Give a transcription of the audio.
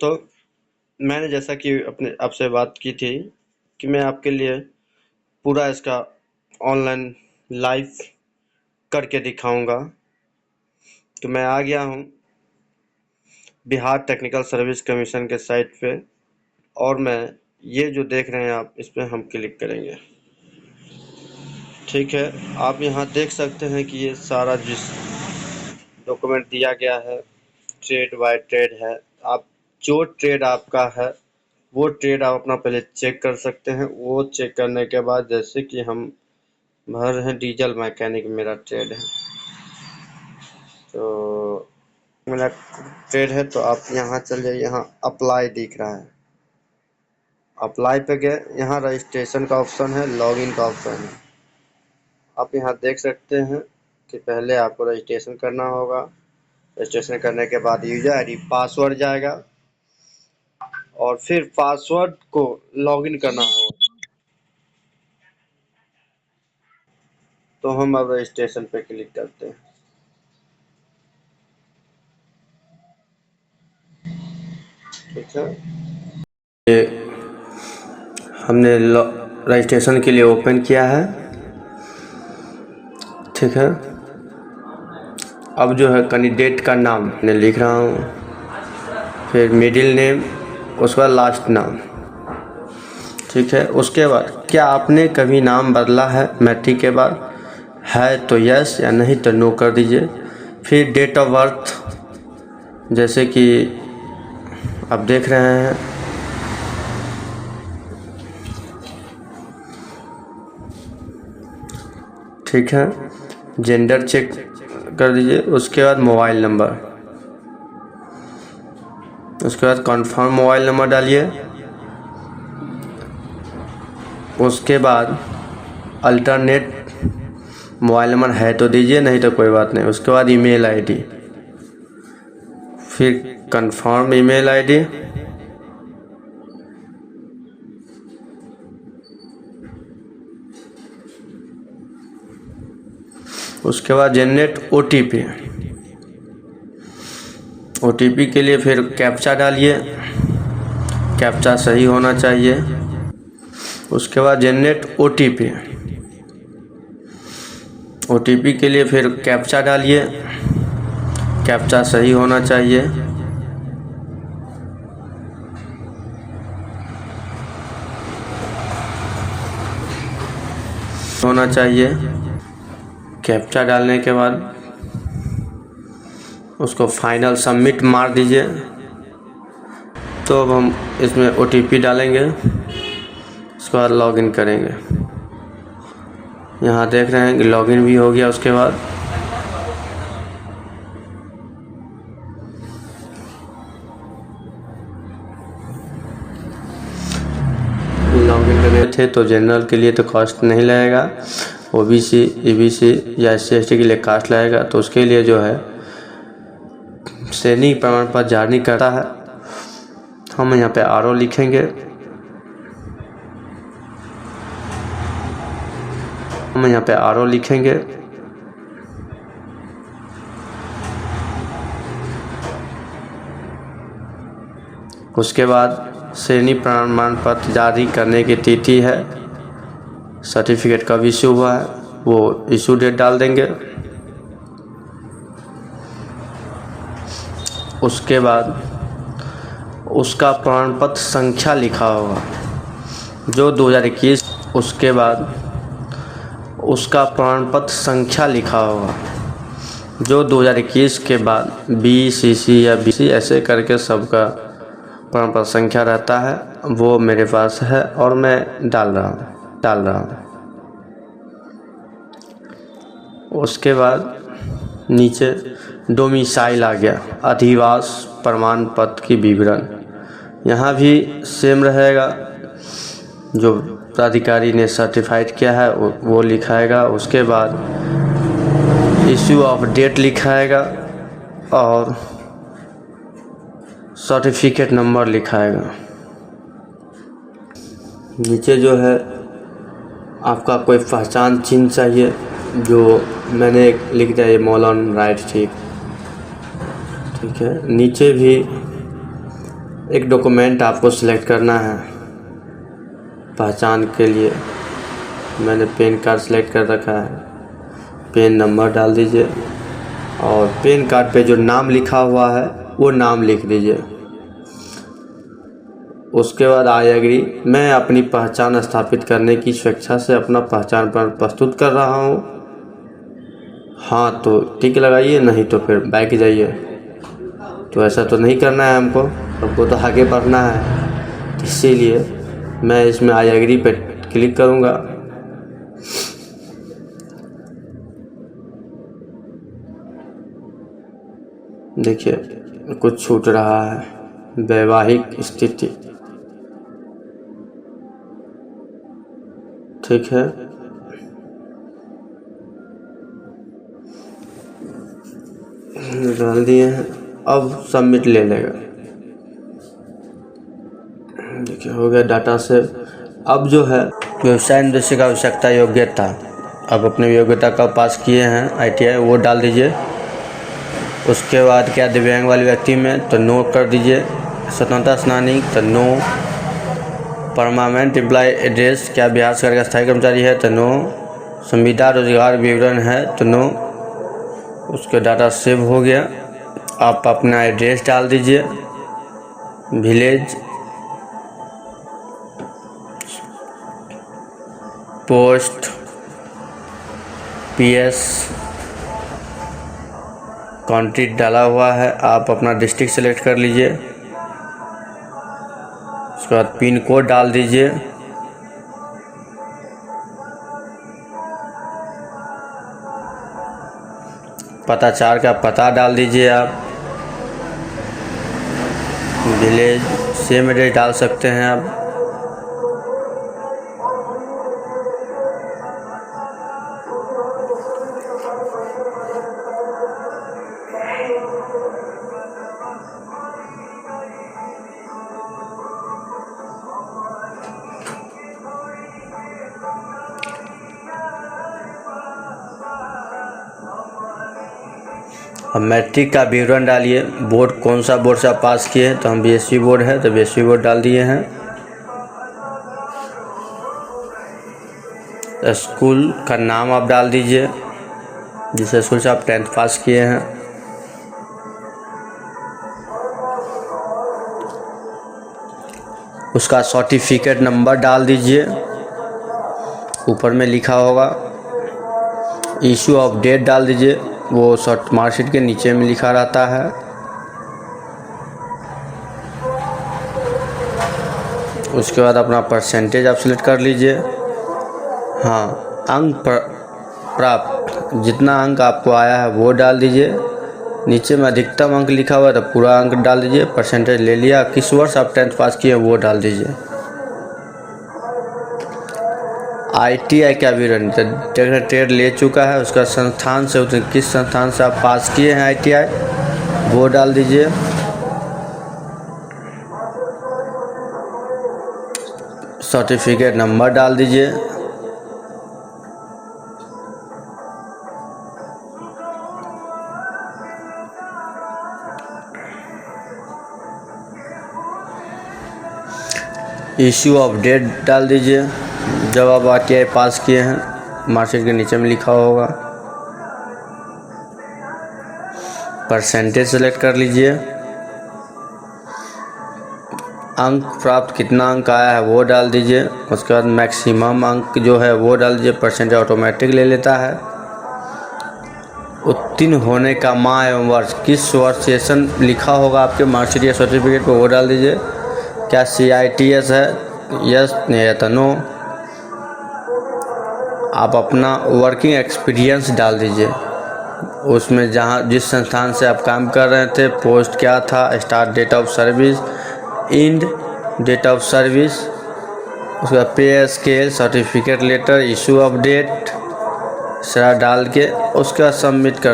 दोस्तों, मैंने जैसा कि अपने आपसे बात की थी कि मैं आपके लिए पूरा इसका ऑनलाइन लाइव करके दिखाऊंगा। तो मैं आ गया हूँ बिहार टेक्निकल सर्विस कमीशन के साइट पे, और मैं ये जो देख रहे हैं आप, इस पे हम क्लिक करेंगे। ठीक है, आप यहाँ देख सकते हैं कि ये सारा जिस डॉक्यूमेंट दिया गया है ट्रेड बाय ट्रेड है। आप जो ट्रेड आपका है वो ट्रेड आप अपना पहले चेक कर सकते हैं। वो चेक करने के बाद, जैसे कि हम भर रहे हैं डीजल मैकेनिक मेरा ट्रेड है, तो मेरा ट्रेड है, तो आप यहाँ चल जाइए। यहाँ अप्लाई दिख रहा है, अप्लाई पे गए, यहाँ रजिस्ट्रेशन का ऑप्शन है, लॉगिन का ऑप्शन है। आप यहाँ देख सकते हैं कि पहले आपको रजिस्ट्रेशन करना होगा। रजिस्ट्रेशन करने के बाद यूजर आईडी पासवर्ड जाएगा, और फिर पासवर्ड को लॉगिन करना होगा। तो हम अब रजिस्ट्रेशन पे क्लिक करते हैं। ठीक है, ये हमने रजिस्ट्रेशन के लिए ओपन किया है। ठीक है, अब जो है कैंडिडेट का नाम मैं लिख रहा हूँ, फिर मिडिल नेम, उसके बाद लास्ट नाम। ठीक है, उसके बाद क्या आपने कभी नाम बदला है मैट्रिक के बाद? है तो यस, या नहीं तो नो कर दीजिए। फिर डेट ऑफ बर्थ, जैसे कि आप देख रहे हैं, ठीक है, जेंडर चेक कर दीजिए। उसके बाद मोबाइल नंबर, उसके बाद कंफर्म मोबाइल नंबर डालिए। उसके बाद अल्टरनेट मोबाइल नंबर है तो दीजिए, नहीं तो कोई बात नहीं। उसके बाद ईमेल आईडी, फिर कंफर्म ईमेल आईडी। उसके बाद जनरेट ओटीपी। ओटीपी के लिए फिर कैप्चा डालिए, कैप्चा सही होना चाहिए। उसके बाद जनरेट ओटीपी। ओटीपी के लिए फिर कैप्चा डालिए, कैप्चा सही होना चाहिए। कैप्चा डालने के बाद उसको फाइनल सबमिट मार दीजिए। तो अब हम इसमें ओटीपी डालेंगे, उसके बाद लॉगिन करेंगे। यहाँ देख रहे हैं कि लॉगिन भी हो गया। उसके बाद लॉगिन करने थे तो जनरल के लिए तो कॉस्ट नहीं लगेगा, ओबीसी, ईबीसी या एससी/एसटी के लिए कास्ट लगेगा। तो उसके लिए जो है श्रेणी प्रमाण पत्र जारी करता है। हम यहाँ पे आरओ लिखेंगे, उसके बाद श्रेणी प्रमाण पत्र जारी करने की तिथि है, सर्टिफिकेट कब इशू हुआ है वो इशू डेट डाल देंगे। उसके बाद उसका प्रमाण पत्र संख्या लिखा होगा जो 2021। उसके बाद उसका प्रमाण पत्र संख्या लिखा होगा जो 2021 के बाद बीसीसी या बीसी ऐसे करके सबका प्रमाण पत्र संख्या रहता है, वो मेरे पास है और मैं डाल रहा हूँ। उसके बाद नीचे डोमिसाइल आ गया, अधिवास प्रमाण पत्र की विवरण। यहाँ भी सेम रहेगा, जो प्राधिकारी ने सर्टिफाइड किया है वो लिखाएगा। उसके बाद इश्यू ऑफ डेट लिखाएगा और सर्टिफिकेट नंबर लिखाएगा। नीचे जो है आपका कोई पहचान चिन्ह चाहिए, जो मैंने लिख दिया, ये मौलाना राइट। ठीक है, नीचे भी एक डॉक्यूमेंट आपको सिलेक्ट करना है पहचान के लिए। मैंने पैन कार्ड सिलेक्ट कर रखा है। पैन नंबर डाल दीजिए और पैन कार्ड पे जो नाम लिखा हुआ है वो नाम लिख दीजिए। उसके बाद आई एग्री। मैं अपनी पहचान स्थापित करने की स्वेच्छा से अपना पहचान पत्र प्रस्तुत कर रहा हूँ। हाँ तो टिक लगाइए, नहीं तो फिर बैक जाइए। तो ऐसा तो नहीं करना है हमको तो आगे बढ़ना है, इसीलिए मैं इसमें आई एग्री पे क्लिक करूँगा। देखिए कुछ छूट रहा है। वैवाहिक स्थिति, ठीक है। डाल दिए हैं, अब सबमिट ले लेगा। देखिए हो गया डाटा से। अब जो है व्यवसाय निदेशक का आवश्यकता योग्यता, अब अपने योग्यता का पास किए हैं ITI वो डाल दीजिए। उसके बाद क्या दिव्यांग वाले व्यक्ति में तो नो कर दीजिए। स्वतंत्रता सेनानी तो नो। परमानेंट एम्प्लॉय एड्रेस क्या बिहार सरकार का स्थायी कर्मचारी है तो नो। संविदा रोजगार विवरण है तो नो। उसके डाटा सेव हो गया। आप अपना एड्रेस डाल दीजिए। विलेज, पोस्ट, PS, कंट्री डाला हुआ है। आप अपना डिस्ट्रिक्ट सेलेक्ट कर लीजिए। उसके बाद पिन कोड डाल दीजिए। पताचार का पता डाल दीजिए। आप विलेज सेम एड्रेस डाल सकते हैं आप। अब मैट्रिक का विवरण डालिए। बोर्ड कौन सा बोर्ड से आप पास किए हैं तो हम BSc बोर्ड है तो BSc बोर्ड डाल दिए हैं। स्कूल का नाम आप डाल दीजिए जिस स्कूल से आप 10th पास किए हैं। उसका सर्टिफिकेट नंबर डाल दीजिए। ऊपर में लिखा होगा। इशू ऑफ डेट डाल दीजिए, वो मार्कशीट के नीचे में लिखा रहता है। उसके बाद अपना परसेंटेज आप सिलेक्ट कर लीजिए। हाँ, अंक प्राप्त, जितना अंक आपको आया है वो डाल दीजिए। नीचे में अधिकतम अंक लिखा हुआ है तो पूरा अंक डाल दीजिए। परसेंटेज ले लिया। किस वर्ष आप 10th पास किए वो डाल दीजिए। ITI का विवरण, ट्रेड ले चुका है उसका संस्थान से, किस संस्थान से आप पास किए हैं ITI वो डाल दीजिए। सर्टिफिकेट नंबर डाल दीजिए। इशू ऑफ डेट डाल दीजिए जब आप ITI पास किए हैं। मार्कशीट के नीचे में लिखा होगा। परसेंटेज सेलेक्ट कर लीजिए। अंक प्राप्त, कितना अंक आया है वो डाल दीजिए। उसके बाद मैक्सिमम अंक जो है वो डाल दीजिए। परसेंटेज ऑटोमेटिक ले लेता है। उत्तीर्ण होने का माह एवं वर्ष, किस वर्ष सेशन लिखा होगा आपके मार्कशीट या सर्टिफिकेट पर वो डाल दीजिए। क्या CITS है, यस या तो नो। आप अपना वर्किंग एक्सपीरियंस डाल दीजिए। उसमें जिस संस्थान से आप काम कर रहे थे, पोस्ट क्या था, start date of service, end date of service, उसका pay scale, certificate letter, issue of date सारा डाल के उसके बाद सबमिट कर